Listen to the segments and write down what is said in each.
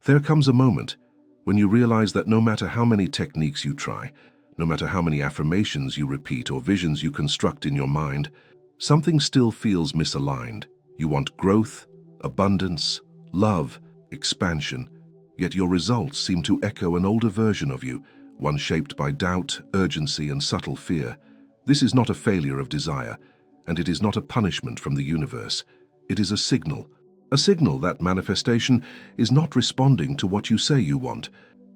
There comes a moment when you realize that no matter how many techniques you try, no matter how many affirmations you repeat or visions you construct in your mind, something still feels misaligned. You want growth, abundance, love, expansion, yet your results seem to echo an older version of you, one shaped by doubt, urgency, and subtle fear. This is not a failure of desire, and it is not a punishment from the universe. It is a signal that manifestation is not responding to what you say you want,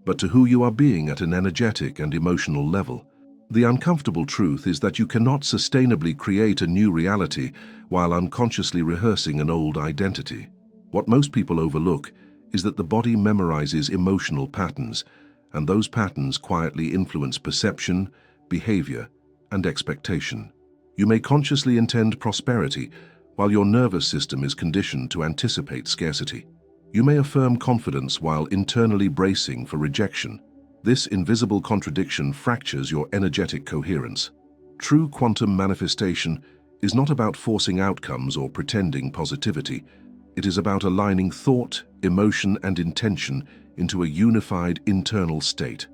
but to who you are being at an energetic and emotional level. The uncomfortable truth is that you cannot sustainably create a new reality while unconsciously rehearsing an old identity. What most people overlook is that the body memorizes emotional patterns, and those patterns quietly influence perception, behavior, and expectation. You may consciously intend prosperity, while your nervous system is conditioned to anticipate scarcity. You may affirm confidence while internally bracing for rejection. This invisible contradiction fractures your energetic coherence. True quantum manifestation is not about forcing outcomes or pretending positivity. It is about aligning thought, emotion, and intention into a unified internal state.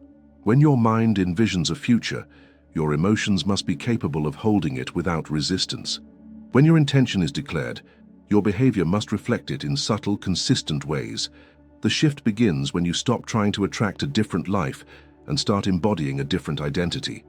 When your mind envisions a future, your emotions must be capable of holding it without resistance. When your intention is declared, your behavior must reflect it in subtle, consistent ways. The shift begins when you stop trying to attract a different life and start embodying a different identity.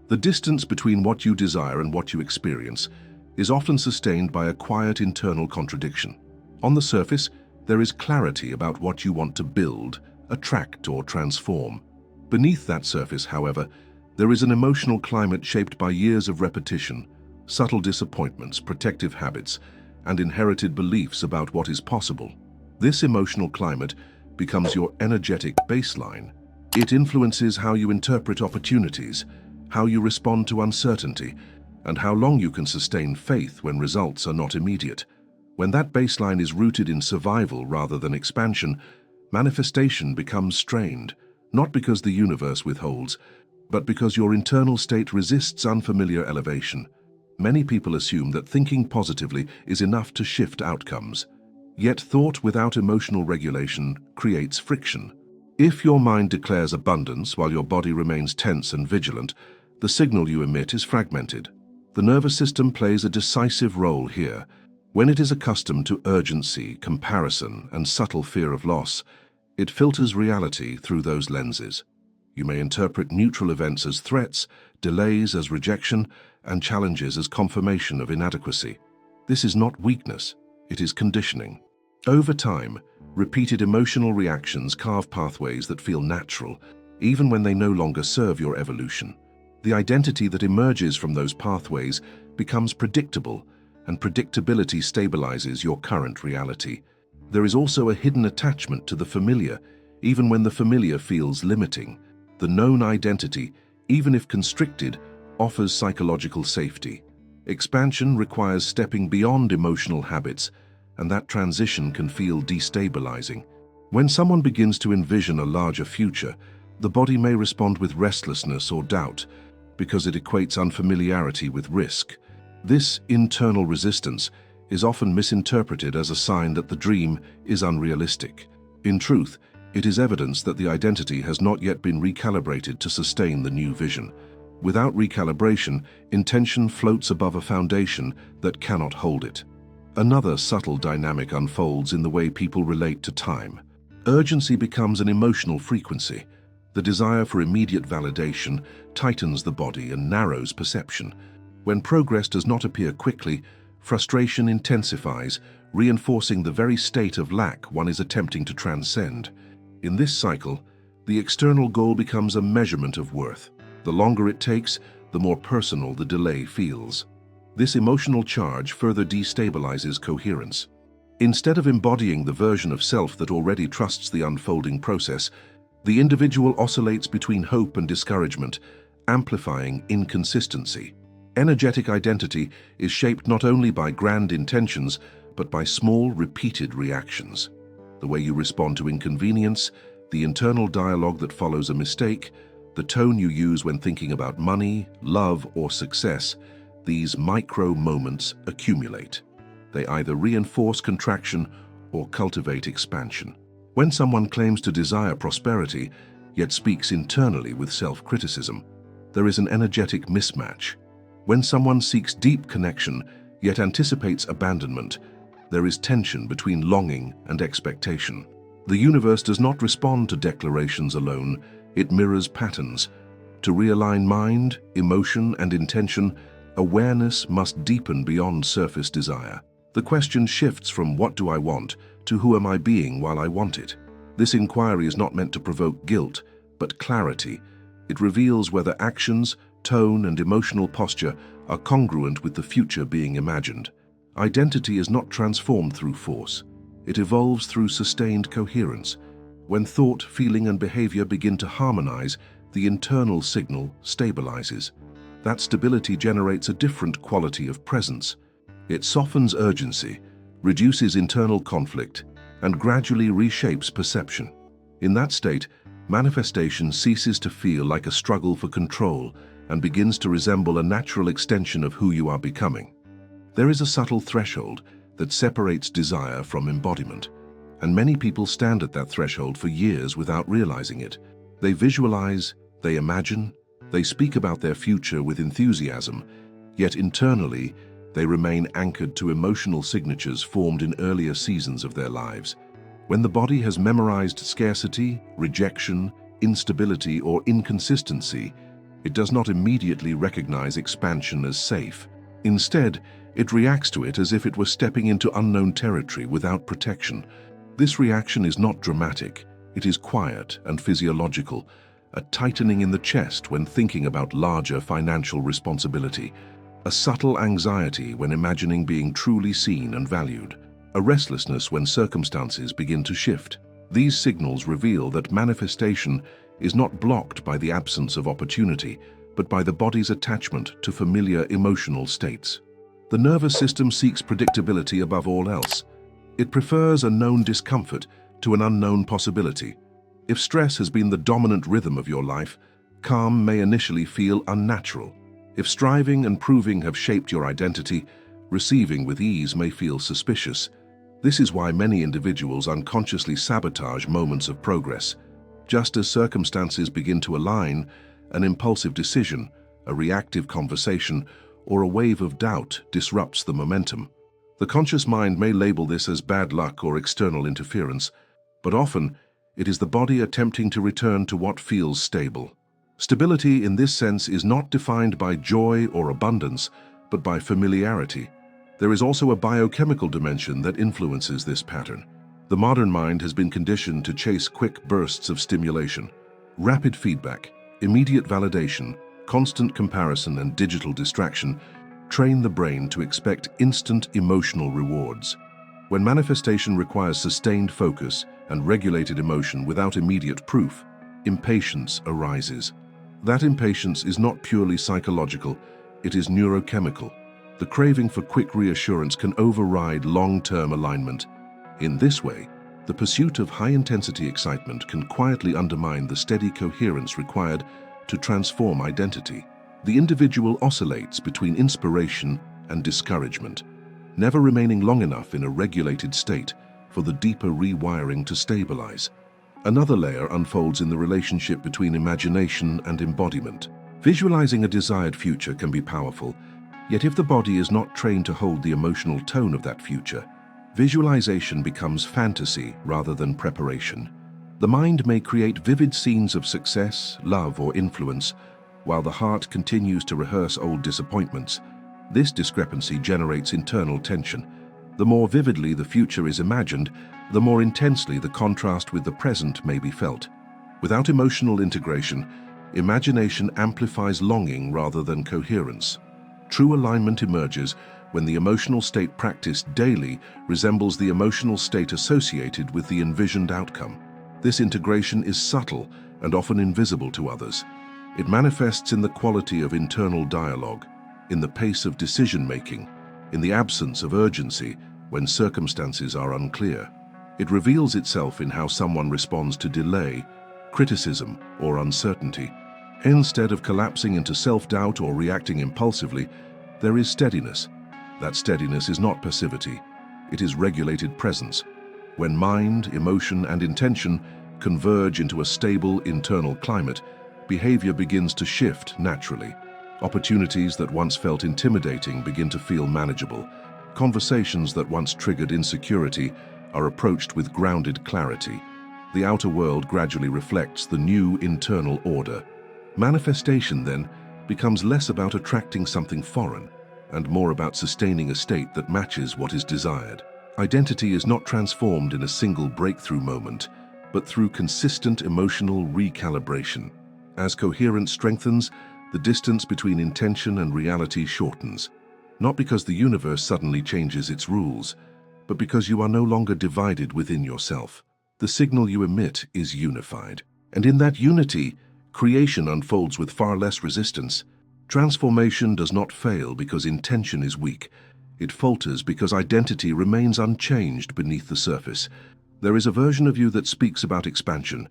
The distance between what you desire and what you experience is often sustained by a quiet internal contradiction. On the surface, there is clarity about what you want to build, attract, or transform. Beneath that surface, however, there is an emotional climate shaped by years of repetition, subtle disappointments, protective habits, and inherited beliefs about what is possible. This emotional climate becomes your energetic baseline. It influences how you interpret opportunities, how you respond to uncertainty, and how long you can sustain faith when results are not immediate. When that baseline is rooted in survival rather than expansion, manifestation becomes strained, not because the universe withholds, but because your internal state resists unfamiliar elevation. Many people assume that thinking positively is enough to shift outcomes. Yet thought without emotional regulation creates friction. If your mind declares abundance while your body remains tense and vigilant, the signal you emit is fragmented. The nervous system plays a decisive role here. When it is accustomed to urgency, comparison, and subtle fear of loss, it filters reality through those lenses. You may interpret neutral events as threats, delays as rejection, and challenges as confirmation of inadequacy. This is not weakness, it is conditioning. Over time, repeated emotional reactions carve pathways that feel natural, even when they no longer serve your evolution. The identity that emerges from those pathways becomes predictable, and predictability stabilizes your current reality. There is also a hidden attachment to the familiar, even when the familiar feels limiting. The known identity, even if constricted, offers psychological safety. Expansion requires stepping beyond emotional habits, and that transition can feel destabilizing. When someone begins to envision a larger future, the body may respond with restlessness or doubt, because it equates unfamiliarity with risk. This internal resistance is often misinterpreted as a sign that the dream is unrealistic. In truth, it is evidence that the identity has not yet been recalibrated to sustain the new vision. Without recalibration, intention floats above a foundation that cannot hold it. Another subtle dynamic unfolds in the way people relate to time. Urgency becomes an emotional frequency. The desire for immediate validation tightens the body and narrows perception. When progress does not appear quickly, frustration intensifies, reinforcing the very state of lack one is attempting to transcend. In this cycle, the external goal becomes a measurement of worth. The longer it takes, the more personal the delay feels. This emotional charge further destabilizes coherence. Instead of embodying the version of self that already trusts the unfolding process, the individual oscillates between hope and discouragement, amplifying inconsistency. Energetic identity is shaped not only by grand intentions, but by small, repeated reactions. The way you respond to inconvenience, the internal dialogue that follows a mistake, the tone you use when thinking about money, love, or success, these micro moments accumulate. They either reinforce contraction or cultivate expansion. When someone claims to desire prosperity, yet speaks internally with self-criticism, there is an energetic mismatch. When someone seeks deep connection, yet anticipates abandonment, there is tension between longing and expectation. The universe does not respond to declarations alone, it mirrors patterns. To realign mind, emotion, and intention, awareness must deepen beyond surface desire. The question shifts from "what do I want?" to "who am I being while I want it?" This inquiry is not meant to provoke guilt, but clarity. It reveals whether actions, tone, and emotional posture are congruent with the future being imagined. Identity is not transformed through force. It evolves through sustained coherence. When thought, feeling, and behavior begin to harmonize, the internal signal stabilizes. That stability generates a different quality of presence. It softens urgency, reduces internal conflict, and gradually reshapes perception. In that state, manifestation ceases to feel like a struggle for control and begins to resemble a natural extension of who you are becoming. There is a subtle threshold that separates desire from embodiment, and many people stand at that threshold for years without realizing it. They visualize, they imagine, they speak about their future with enthusiasm, yet internally, they remain anchored to emotional signatures formed in earlier seasons of their lives. When the body has memorized scarcity, rejection, instability, or inconsistency, it does not immediately recognize expansion as safe. Instead, it reacts to it as if it were stepping into unknown territory without protection. This reaction is not dramatic, it is quiet and physiological, a tightening in the chest when thinking about larger financial responsibility, a subtle anxiety when imagining being truly seen and valued, a restlessness when circumstances begin to shift. These signals reveal that manifestation is not blocked by the absence of opportunity, but by the body's attachment to familiar emotional states. The nervous system seeks predictability above all else. It prefers a known discomfort to an unknown possibility. If stress has been the dominant rhythm of your life, calm may initially feel unnatural. If striving and proving have shaped your identity, receiving with ease may feel suspicious. This is why many individuals unconsciously sabotage moments of progress. Just as circumstances begin to align, an impulsive decision, a reactive conversation, or a wave of doubt disrupts the momentum. The conscious mind may label this as bad luck or external interference, but often it is the body attempting to return to what feels stable. Stability in this sense is not defined by joy or abundance, but by familiarity. There is also a biochemical dimension that influences this pattern. The modern mind has been conditioned to chase quick bursts of stimulation. Rapid feedback, immediate validation, constant comparison, and digital distraction train the brain to expect instant emotional rewards. When manifestation requires sustained focus and regulated emotion without immediate proof, impatience arises. That impatience is not purely psychological, it is neurochemical. The craving for quick reassurance can override long-term alignment. In this way, the pursuit of high-intensity excitement can quietly undermine the steady coherence required to transform identity. The individual oscillates between inspiration and discouragement, never remaining long enough in a regulated state for the deeper rewiring to stabilize. Another layer unfolds in the relationship between imagination and embodiment. Visualizing a desired future can be powerful, yet if the body is not trained to hold the emotional tone of that future, visualization becomes fantasy rather than preparation. The mind may create vivid scenes of success, love, or influence, while the heart continues to rehearse old disappointments. This discrepancy generates internal tension. The more vividly the future is imagined, the more intensely the contrast with the present may be felt. Without emotional integration, imagination amplifies longing rather than coherence. True alignment emerges when the emotional state practiced daily resembles the emotional state associated with the envisioned outcome. This integration is subtle and often invisible to others. It manifests in the quality of internal dialogue, in the pace of decision-making, in the absence of urgency when circumstances are unclear. It reveals itself in how someone responds to delay, criticism, or uncertainty. Instead of collapsing into self-doubt or reacting impulsively, there is steadiness. That steadiness is not passivity, it is regulated presence. When mind, emotion, and intention converge into a stable internal climate, behavior begins to shift naturally. Opportunities that once felt intimidating begin to feel manageable. Conversations that once triggered insecurity are approached with grounded clarity. The outer world gradually reflects the new internal order. Manifestation, then, becomes less about attracting something foreign and more about sustaining a state that matches what is desired. Identity is not transformed in a single breakthrough moment, but through consistent emotional recalibration. As coherence strengthens, the distance between intention and reality shortens, not because the universe suddenly changes its rules, but because you are no longer divided within yourself. The signal you emit is unified. And in that unity, creation unfolds with far less resistance. Transformation does not fail because intention is weak. It falters because identity remains unchanged beneath the surface. There is a version of you that speaks about expansion,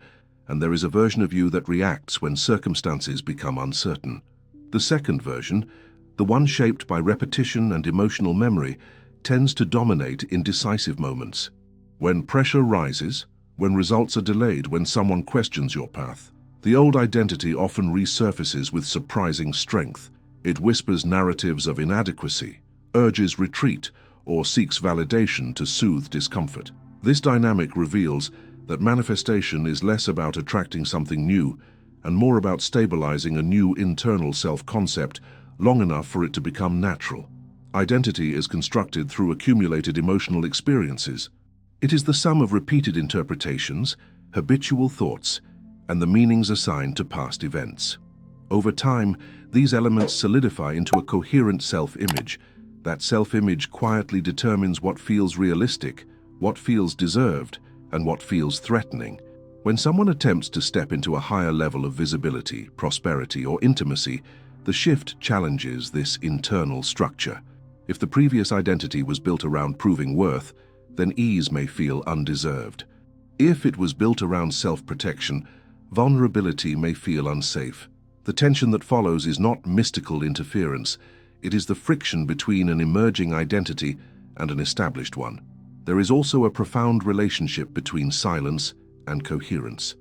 and there is a version of you that reacts when circumstances become uncertain. The second version, the one shaped by repetition and emotional memory, tends to dominate in decisive moments. When pressure rises, when results are delayed, when someone questions your path, the old identity often resurfaces with surprising strength. It whispers narratives of inadequacy, urges retreat, or seeks validation to soothe discomfort. This dynamic reveals that manifestation is less about attracting something new and more about stabilizing a new internal self-concept long enough for it to become natural. Identity is constructed through accumulated emotional experiences. It is the sum of repeated interpretations, habitual thoughts, and the meanings assigned to past events. Over time, these elements solidify into a coherent self-image. That self-image quietly determines what feels realistic, what feels deserved, and what feels threatening. When someone attempts to step into a higher level of visibility, prosperity, or intimacy, the shift challenges this internal structure. If the previous identity was built around proving worth, then ease may feel undeserved. If it was built around self-protection, vulnerability may feel unsafe. The tension that follows is not mystical interference. It is the friction between an emerging identity and an established one. There is also a profound relationship between silence and coherence.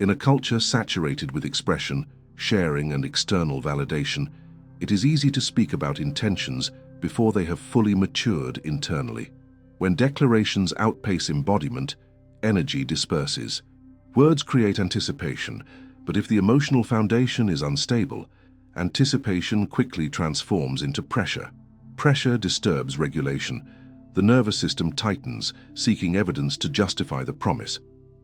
In a culture saturated with expression, sharing, and external validation, it is easy to speak about intentions before they have fully matured internally. When declarations outpace embodiment, energy disperses. Words create anticipation, but if the emotional foundation is unstable, anticipation quickly transforms into pressure. Pressure disturbs regulation. The nervous system tightens, seeking evidence to justify the promise.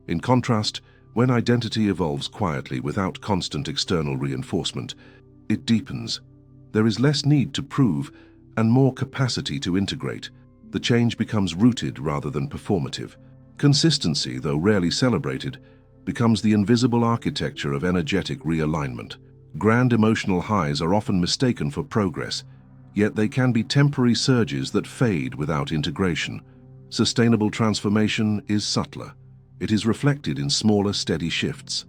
In contrast, when identity evolves quietly without constant external reinforcement, it deepens. There is less need to prove and more capacity to integrate. The change becomes rooted rather than performative. Consistency, though rarely celebrated, becomes the invisible architecture of energetic realignment. Grand emotional highs are often mistaken for progress, yet they can be temporary surges that fade without integration. Sustainable transformation is subtler. It is reflected in smaller, steady shifts,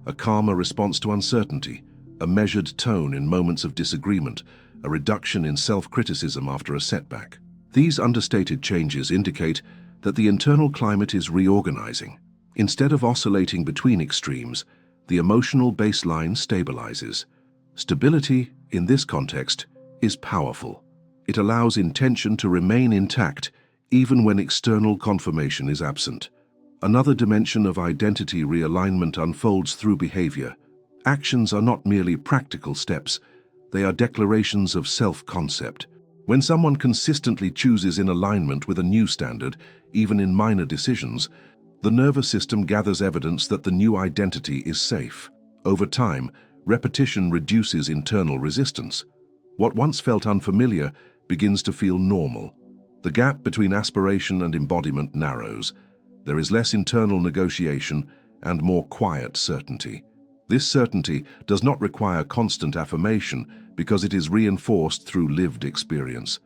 a calmer response to uncertainty, a measured tone in moments of disagreement, a reduction in self-criticism after a setback. These understated changes indicate that the internal climate is reorganizing. Instead of oscillating between extremes, the emotional baseline stabilizes. Stability, in this context, is powerful. It allows intention to remain intact even when external confirmation is absent. Another dimension of identity realignment unfolds through behavior. Actions are not merely practical steps, they are declarations of self-concept. When someone consistently chooses in alignment with a new standard, even in minor decisions, the nervous system gathers evidence that the new identity is safe. Over time, repetition reduces internal resistance. What once felt unfamiliar begins to feel normal. The gap between aspiration and embodiment narrows. There is less internal negotiation and more quiet certainty. This certainty does not require constant affirmation because it is reinforced through lived experience.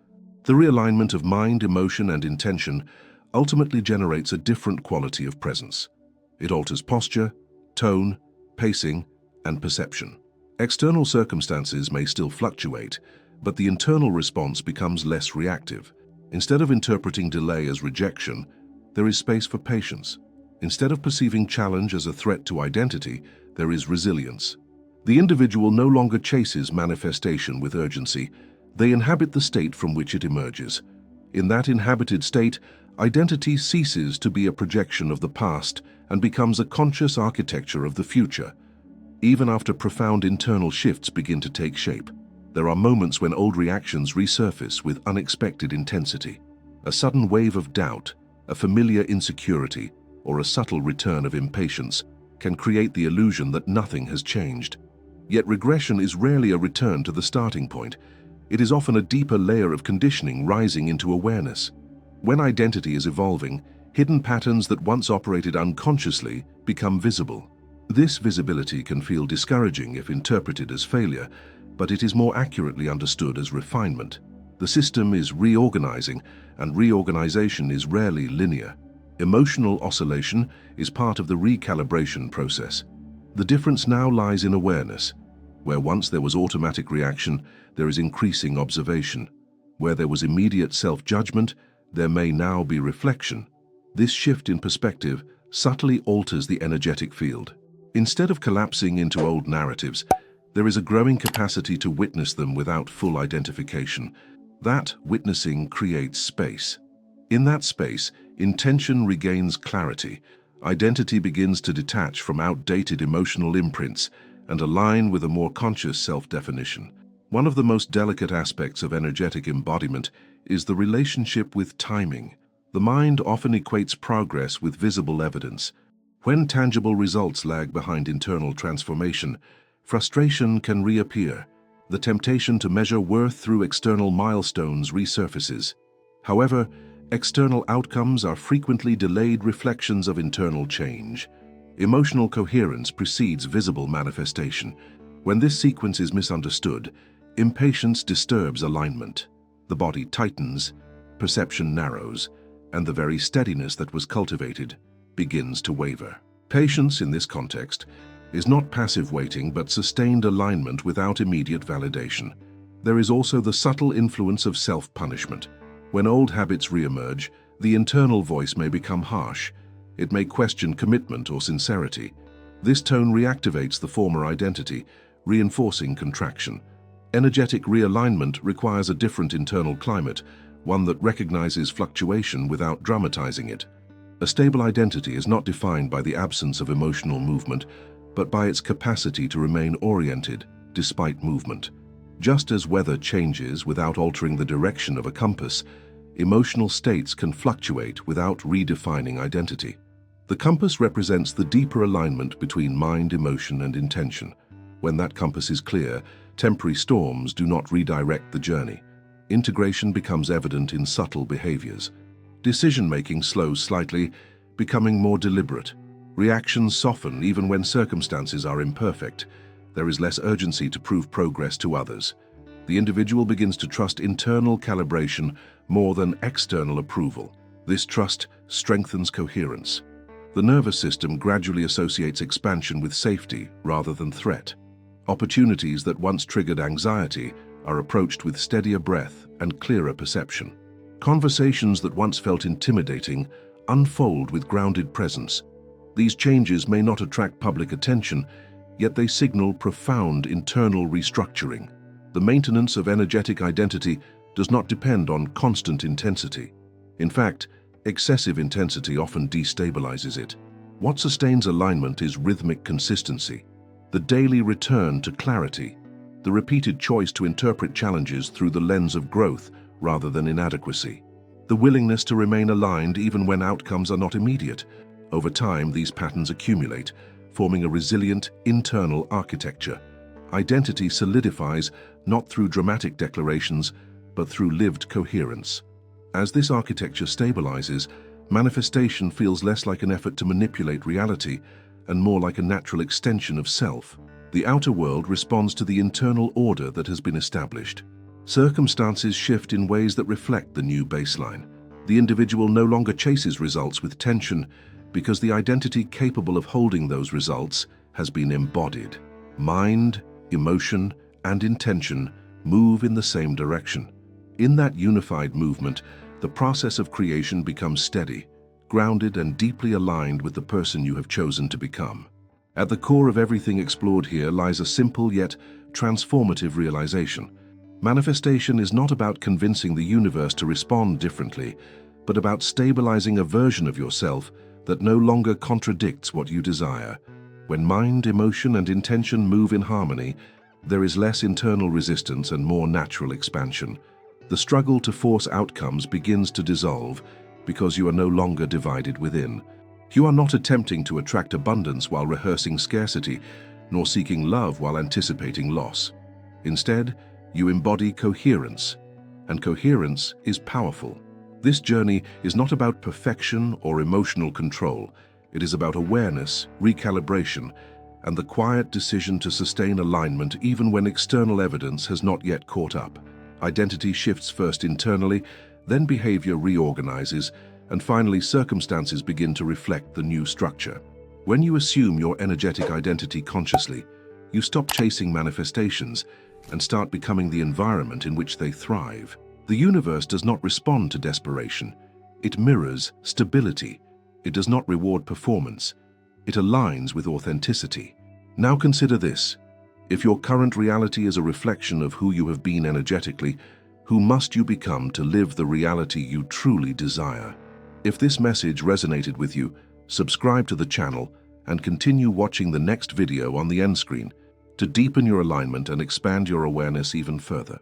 The realignment of mind, emotion, and intention ultimately generates a different quality of presence. It alters posture, tone, pacing, and perception. External circumstances may still fluctuate, but the internal response becomes less reactive. Instead of interpreting delay as rejection, there is space for patience. Instead of perceiving challenge as a threat to identity, there is resilience. The individual no longer chases manifestation with urgency. They inhabit the state from which it emerges. In that inhabited state, identity ceases to be a projection of the past and becomes a conscious architecture of the future. Even after profound internal shifts begin to take shape, there are moments when old reactions resurface with unexpected intensity. A sudden wave of doubt, a familiar insecurity, or a subtle return of impatience can create the illusion that nothing has changed. Yet regression is rarely a return to the starting point. It is often a deeper layer of conditioning rising into awareness. When identity is evolving, hidden patterns that once operated unconsciously become visible. This visibility can feel discouraging if interpreted as failure, but it is more accurately understood as refinement. The system is reorganizing, and reorganization is rarely linear. Emotional oscillation is part of the recalibration process. The difference now lies in awareness. Where once there was automatic reaction, there is increasing observation. Where there was immediate self-judgment, there may now be reflection. This shift in perspective subtly alters the energetic field. Instead of collapsing into old narratives, there is a growing capacity to witness them without full identification. That witnessing creates space. In that space, intention regains clarity. Identity begins to detach from outdated emotional imprints and align with a more conscious self-definition. One of the most delicate aspects of energetic embodiment is the relationship with timing. The mind often equates progress with visible evidence. When tangible results lag behind internal transformation, frustration can reappear. The temptation to measure worth through external milestones resurfaces. However, external outcomes are frequently delayed reflections of internal change. Emotional coherence precedes visible manifestation. When this sequence is misunderstood, impatience disturbs alignment. The body tightens, perception narrows, and the very steadiness that was cultivated begins to waver. Patience in this context is not passive waiting but sustained alignment without immediate validation. There is also the subtle influence of self-punishment. When old habits re-emerge, the internal voice may become harsh. It may question commitment or sincerity. This tone reactivates the former identity, reinforcing contraction. Energetic realignment requires a different internal climate, one that recognizes fluctuation without dramatizing it. A stable identity is not defined by the absence of emotional movement, but by its capacity to remain oriented despite movement. Just as weather changes without altering the direction of a compass, emotional states can fluctuate without redefining identity. The compass represents the deeper alignment between mind, emotion, and intention. When that compass is clear, temporary storms do not redirect the journey. Integration becomes evident in subtle behaviors. Decision-making slows slightly, becoming more deliberate. Reactions soften even when circumstances are imperfect. There is less urgency to prove progress to others. The individual begins to trust internal calibration more than external approval. This trust strengthens coherence. The nervous system gradually associates expansion with safety rather than threat. Opportunities that once triggered anxiety are approached with steadier breath and clearer perception. Conversations that once felt intimidating unfold with grounded presence. These changes may not attract public attention, yet they signal profound internal restructuring. The maintenance of energetic identity does not depend on constant intensity. In fact, excessive intensity often destabilizes it. What sustains alignment is rhythmic consistency, the daily return to clarity, the repeated choice to interpret challenges through the lens of growth rather than inadequacy, the willingness to remain aligned even when outcomes are not immediate. Over time, these patterns accumulate, forming a resilient internal architecture. Identity solidifies not through dramatic declarations, but through lived coherence. As this architecture stabilizes, manifestation feels less like an effort to manipulate reality and more like a natural extension of self. The outer world responds to the internal order that has been established. Circumstances shift in ways that reflect the new baseline. The individual no longer chases results with tension because the identity capable of holding those results has been embodied. Mind, emotion, and intention move in the same direction. In that unified movement, the process of creation becomes steady, grounded and deeply aligned with the person you have chosen to become. At the core of everything explored here lies a simple yet transformative realization. Manifestation is not about convincing the universe to respond differently, but about stabilizing a version of yourself that no longer contradicts what you desire. When mind, emotion, and intention move in harmony, there is less internal resistance and more natural expansion. The struggle to force outcomes begins to dissolve because you are no longer divided within. You are not attempting to attract abundance while rehearsing scarcity, nor seeking love while anticipating loss. Instead, you embody coherence, and coherence is powerful. This journey is not about perfection or emotional control. It is about awareness, recalibration, and the quiet decision to sustain alignment even when external evidence has not yet caught up. Identity shifts first internally, then behavior reorganizes, and finally circumstances begin to reflect the new structure. When you assume your energetic identity consciously, you stop chasing manifestations and start becoming the environment in which they thrive. The universe does not respond to desperation. It mirrors stability. It does not reward performance. It aligns with authenticity. Now consider this. If your current reality is a reflection of who you have been energetically, who must you become to live the reality you truly desire? If this message resonated with you, subscribe to the channel and continue watching the next video on the end screen to deepen your alignment and expand your awareness even further.